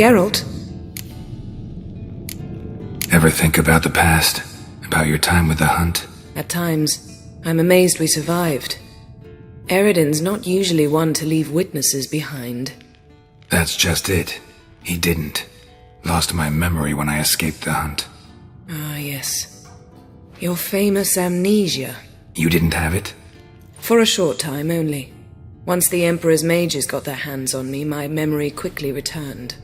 Geralt? Ever think about the past? About your time with the Hunt? At times, I'm amazed we survived. Eridan's not usually one to leave witnesses behind. That's just it. He didn't. Lost my memory when I escaped the Hunt. Ah, yes. Your famous amnesia. You didn't have it? For a short time only. Once the Emperor's mages got their hands on me, my memory quickly returned.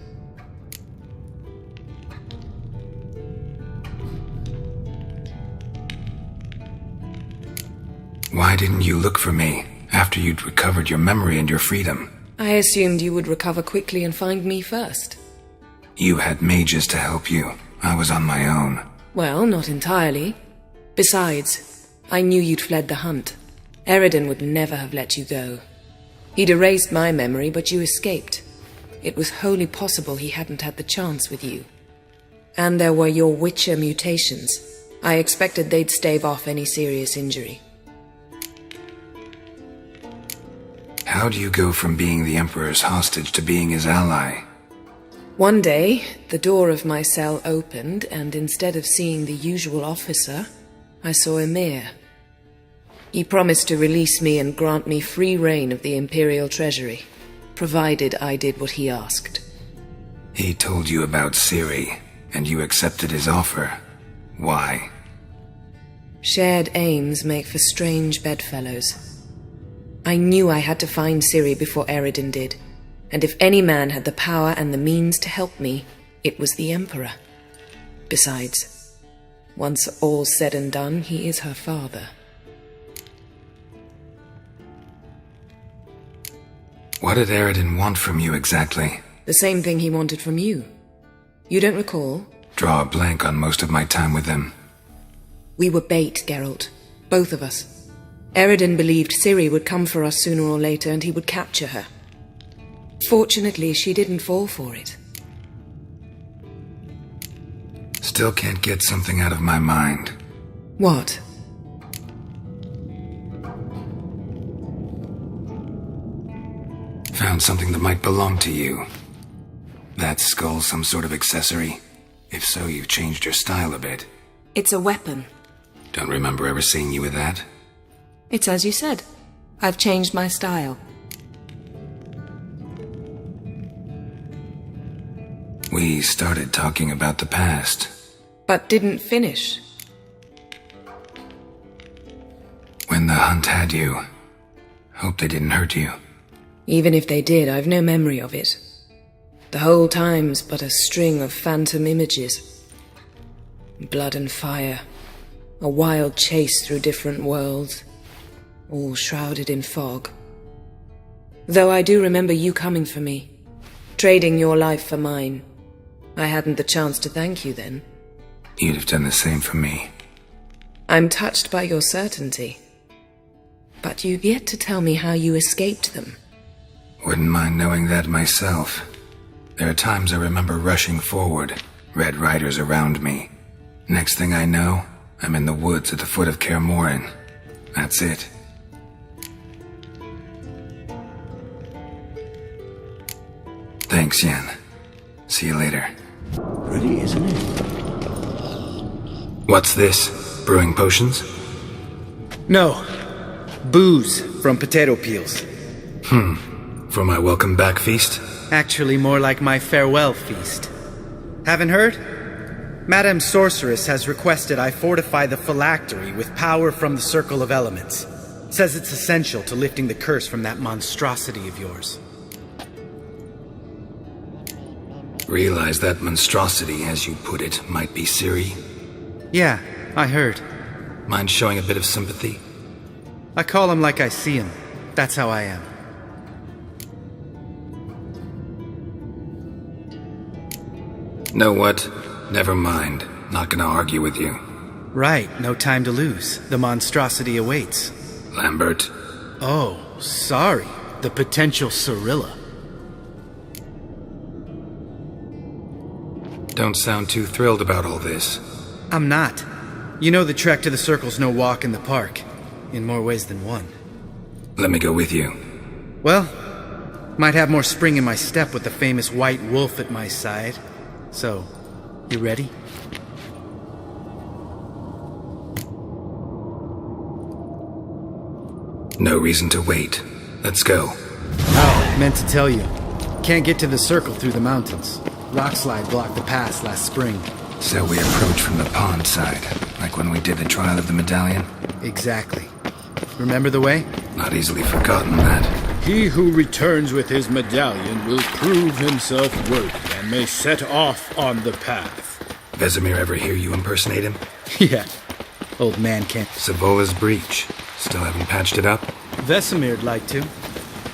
Why didn't you look for me after you'd recovered your memory and your freedom? I assumed you would recover quickly and find me first. You had mages to help you. I was on my own. Well, not entirely. Besides, I knew you'd fled the Hunt. Eridan would never have let you go. He'd erased my memory, but you escaped. It was wholly possible he hadn't had the chance with you. And there were your Witcher mutations. I expected they'd stave off any serious injury. How do you go from being the Emperor's hostage to being his ally? One day, the door of my cell opened, and instead of seeing the usual officer, I saw Emir. He promised to release me and grant me free reign of the Imperial Treasury, provided I did what he asked. He told you about Ciri, and you accepted his offer. Why? Shared aims make for strange bedfellows. I knew I had to find Ciri before Eridan did, and if any man had the power and the means to help me, it was the Emperor. Besides, once all's said and done, he is her father. What did Eridan want from you exactly? The same thing he wanted from you. You don't recall? Draw a blank on most of my time with him. We were bait, Geralt. Both of us. Eridan believed Ciri would come for us sooner or later and he would capture her. Fortunately, she didn't fall for it. Still can't get something out of my mind. What? Found something that might belong to you. That skull some sort of accessory? If so, you've changed your style a bit. It's a weapon. Don't remember ever seeing you with that. It's as you said. I've changed my style. We started talking about the past. But didn't finish. When the Hunt had you. Hope they didn't hurt you. Even if they did, I've no memory of it. The whole time's but a string of phantom images. Blood and fire. A wild chase through different worlds. All shrouded in fog. Though I do remember you coming for me. Trading your life for mine. I hadn't the chance to thank you then. You'd have done the same for me. I'm touched by your certainty. But you've yet to tell me how you escaped them. Wouldn't mind knowing that myself. There are times I remember rushing forward, red riders around me. Next thing I know, I'm in the woods at the foot of Kaer Morhen. That's it. Thanks, Yen. See you later. Pretty, isn't it? What's this? Brewing potions? No. Booze from potato peels. For my welcome back feast? Actually more like my farewell feast. Haven't heard? Madame Sorceress has requested I fortify the phylactery with power from the Circle of Elements. Says it's essential to lifting the curse from that monstrosity of yours. Realize that monstrosity, as you put it, might be Ciri? Yeah, I heard. Mind showing a bit of sympathy? I call him like I see him. That's how I am. Know what? Never mind. Not gonna argue with you. Right, no time to lose. The monstrosity awaits. Lambert. Oh, sorry. The potential Cirilla. Don't sound too thrilled about all this. I'm not. You know the trek to the Circle's no walk in the park. In more ways than one. Let me go with you. Well, Might have more spring in my step with the famous white wolf at my side. So, you ready? No reason to wait. Let's go. Oh, meant to tell you. Can't get to the circle through the mountains. Rockslide blocked the pass last spring. So we approach from the pond side, like when we did the trial of the medallion? Exactly. Remember the way? Not easily forgotten, that. He who returns with his medallion will prove himself worthy and may set off on the path. Vesemir ever hear you impersonate him? Yeah. Old man can't. Savola's breach. Still haven't patched it up? Vesemir'd like to.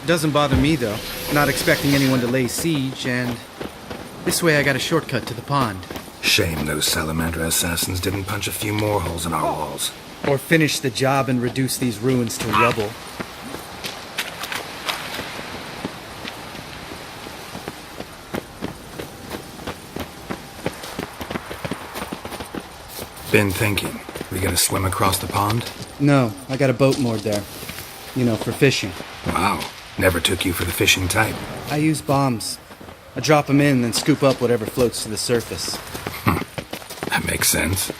Doesn't bother me, though. Not expecting anyone to lay siege, and this way I got a shortcut to the pond. Shame those Salamander assassins didn't punch a few more holes in our walls. Or finish the job and reduce these ruins to rubble. Been thinking. We gotta swim across the pond? No, I got a boat moored there. You know, for fishing. Wow. Never took you for the fishing type. I use bombs. I drop them in, then scoop up whatever floats to the surface. That makes sense.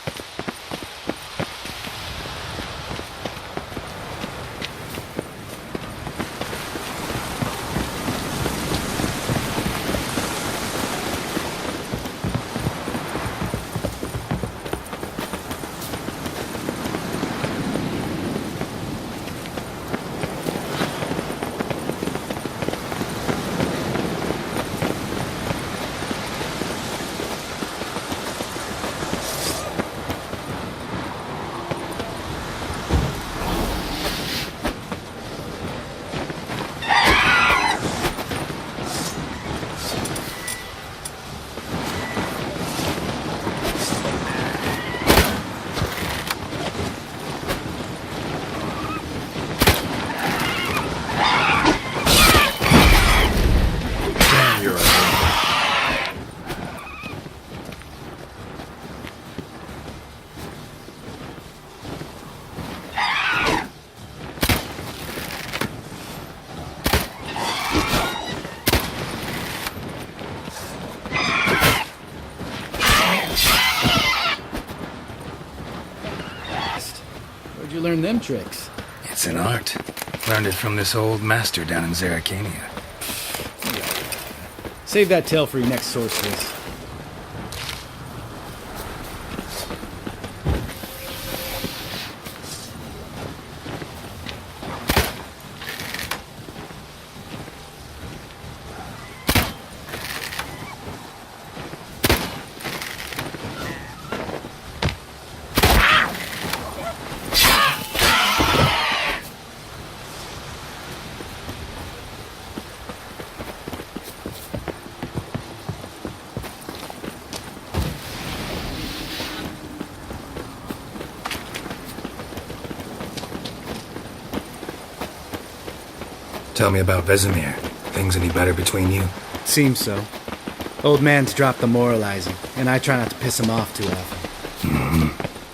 Where'd you learn them tricks? It's an art. Learned it from this old master down in Zerrikania. Save that tale for your next sorceress. Tell me about Vesemir. Things any better between you? Seems so. Old man's dropped the moralizing, and I try not to piss him off too often.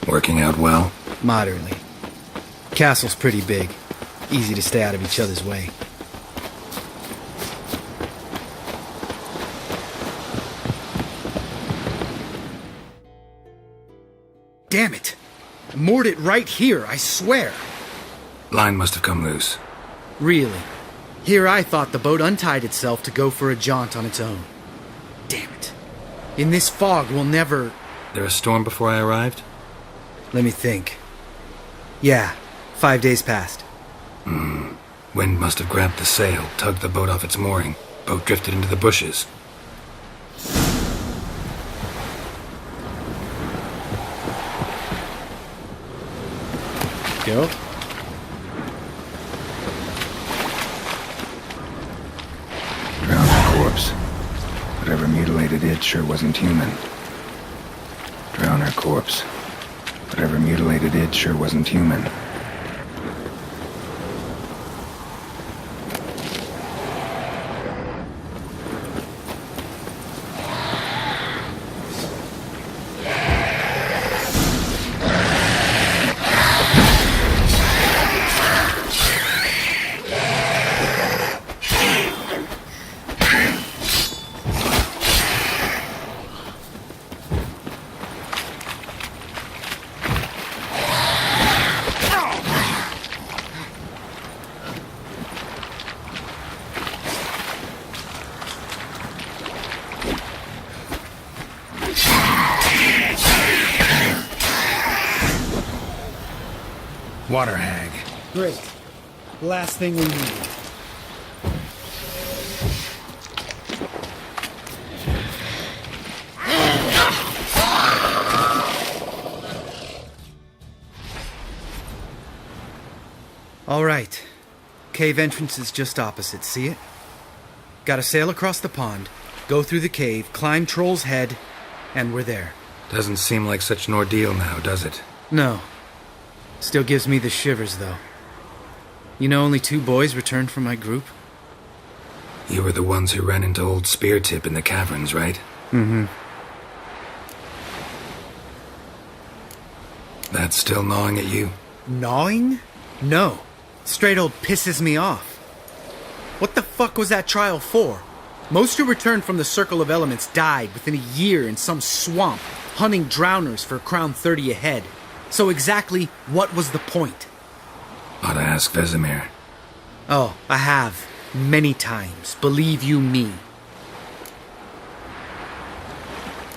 Working out well? Moderately. Castle's pretty big. Easy to stay out of each other's way. Damn it! I moored it right here, I swear! Line must have come loose. Really? Here I thought the boat untied itself to go for a jaunt on its own. Damn it. In this fog, we'll never... There a storm before I arrived? Let me think. Yeah, 5 days passed. Wind must have grabbed the sail, tugged the boat off its mooring. Boat drifted into the bushes. Go. Drowned her corpse. Whatever mutilated it sure wasn't human. Drown her corpse. Whatever mutilated it sure wasn't human. Water hag. Great. Last thing we need. All right. Cave entrance is just opposite, see it? Gotta sail across the pond, go through the cave, climb Troll's Head, and we're there. Doesn't seem like such an ordeal now, does it? No. Still gives me the shivers, though. You know only 2 boys returned from my group? You were the ones who ran into old Speartip in the caverns, right? Mm-hmm. That's still gnawing at you? Gnawing? No. Straight old pisses me off. What the fuck was that trial for? Most who returned from the Circle of Elements died within a year in some swamp, hunting drowners for a crown 30 a head. So exactly what was the point? Ought to ask Vesemir. Oh, I have. Many times. Believe you me.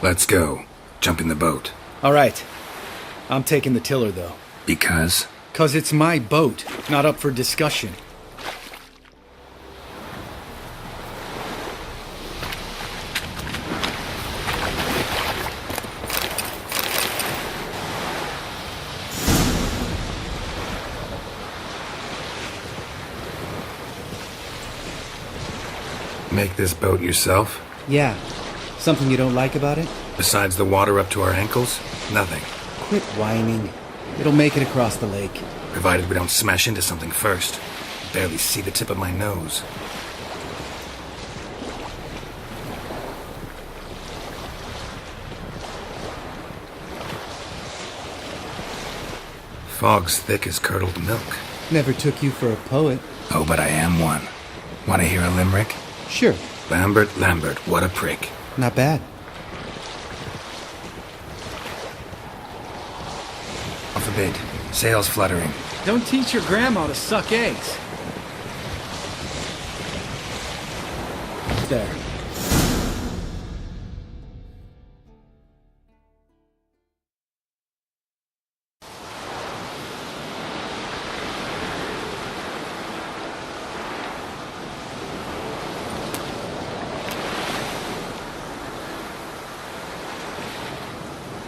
Let's go. Jump in the boat. All right. I'm taking the tiller, though. Because? 'Cause it's my boat, not up for discussion. Make this boat yourself? Yeah. Something you don't like about it? Besides the water up to our ankles? Nothing. Quit whining. It'll make it across the lake. Provided we don't smash into something first. Barely see the tip of my nose. Fog's thick as curdled milk. Never took you for a poet. Oh, but I am one. Want to hear a limerick? Sure. Lambert, Lambert, what a prick. Not bad. Off a bit. Sails fluttering. Don't teach your grandma to suck eggs. There.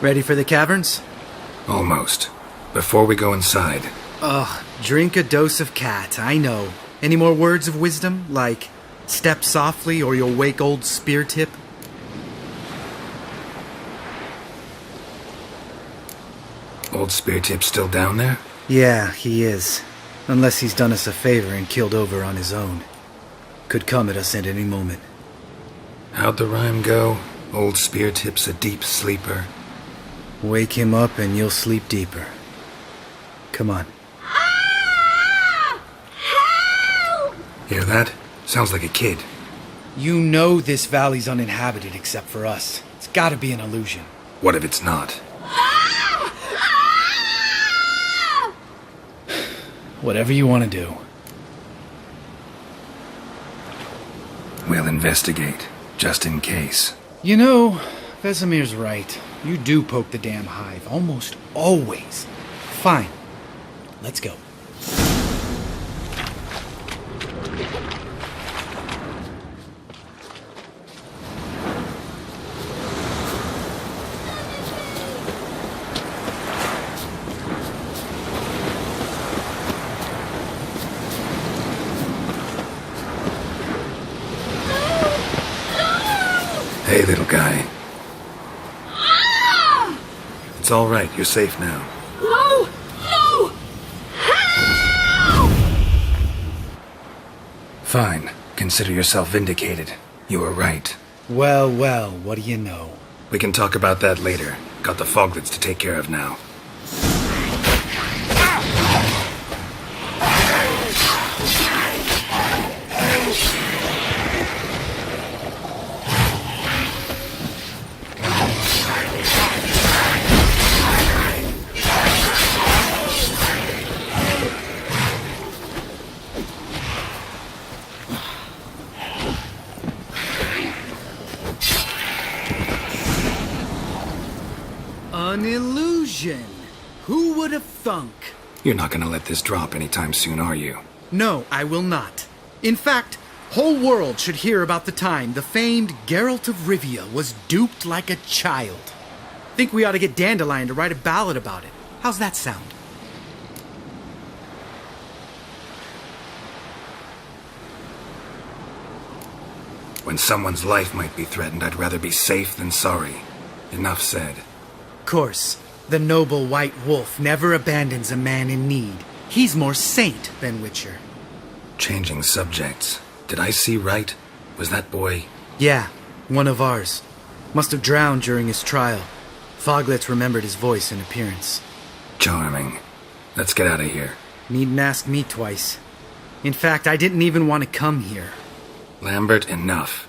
Ready for the caverns? Almost. Before we go inside, Ugh, drink a dose of cat, I know. Any more words of wisdom, like step softly or you'll wake old Speartip? old Speartip's still down there? Yeah, he is. Unless he's done us a favor and killed over on his own. Could come at us at any moment. How'd the rhyme go? Old Speartip's a deep sleeper. Wake him up and you'll sleep deeper. Come on. Hear that? Sounds like a kid. You know this valley's uninhabited except for us. It's gotta be an illusion. What if it's not? Whatever you want to do. We'll investigate, just in case. You know, Vesemir's right. You do poke the damn hive, almost always. Fine. Let's go. Hey, little guy. It's all right. You're safe now. No! No! Fine. Consider yourself vindicated. You were right. Well, well, what do you know? We can talk about that later. Got the foglets to take care of now. An illusion! Who would have thunk? You're not gonna let this drop anytime soon, are you? No, I will not. In fact, whole world should hear about the time the famed Geralt of Rivia was duped like a child. Think we ought to get Dandelion to write a ballad about it. How's that sound? When someone's life might be threatened, I'd rather be safe than sorry. Enough said. Course, the noble white wolf never abandons a man in need. He's more saint than Witcher. Changing subjects. Did I see right? Was that boy... Yeah, one of ours. Must have drowned during his trial. Foglets remembered his voice and appearance. Charming. Let's get out of here. Needn't ask me twice. In fact, I didn't even want to come here. Lambert, enough.